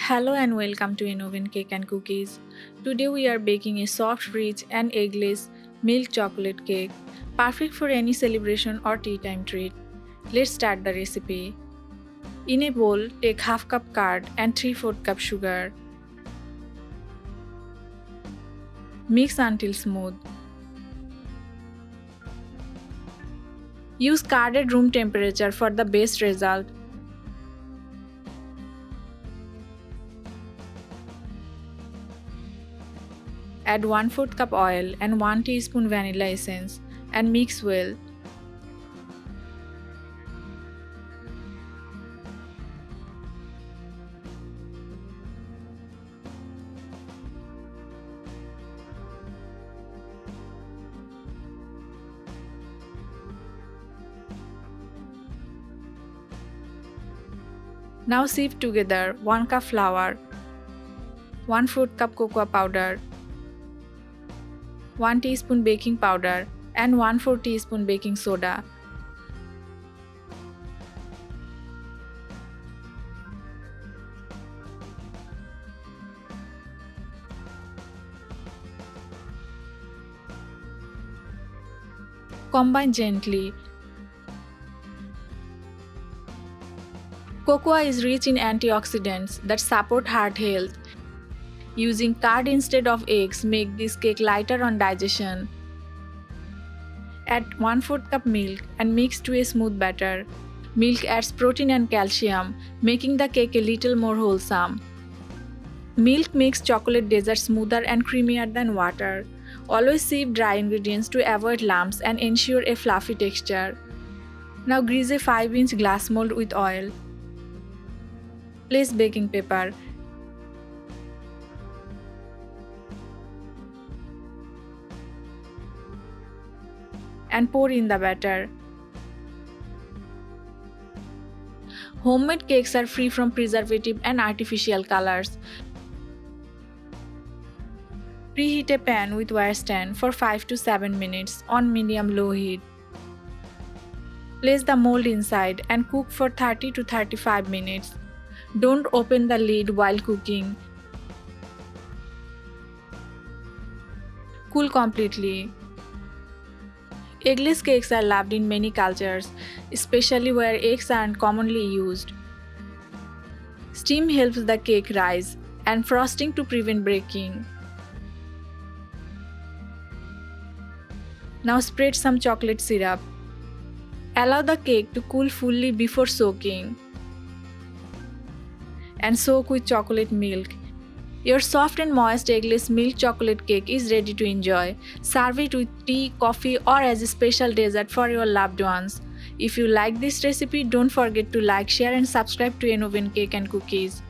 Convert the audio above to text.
Hello and welcome to Innovin Cake and Cookies. Today we are baking a soft, rich and eggless milk chocolate cake, perfect for any celebration or tea time treat. Let's start the recipe. In a bowl, take half cup curd and 3/4 cup sugar. Mix until smooth. Use curd at room temperature for the best result. Add 1/4 cup oil and 1 teaspoon vanilla essence and mix well. Now sieve together 1 cup flour, 1/4 cup cocoa powder, 1 teaspoon baking powder and 1/4 teaspoon baking soda. Combine gently. Cocoa is rich in antioxidants that support heart health. Using curd instead of eggs make this cake lighter on digestion. Add 1/4 cup milk and mix to a smooth batter. Milk adds protein and calcium, making the cake a little more wholesome. Milk makes chocolate dessert smoother and creamier than water. Always sieve dry ingredients to avoid lumps and ensure a fluffy texture. Now grease a 5-inch glass mold with oil. Place baking paper. And pour in the batter. Homemade cakes are free from preservative and artificial colors. Preheat a pan with wire stand for 5 to 7 minutes on medium-low heat. Place the mold inside and cook for 30 to 35 minutes. Don't open the lid while cooking. Cool completely. Eggless cakes are loved in many cultures, especially where eggs aren't commonly used. Steam helps the cake rise, and frosting to prevent breaking. Now spread some chocolate syrup. Allow the cake to cool fully before soaking. And soak with chocolate milk. Your soft and moist eggless milk chocolate cake is ready to enjoy. Serve it with tea, coffee or as a special dessert for your loved ones. If you like this recipe, don't forget to like, share and subscribe to Innovin Cake and Cookies.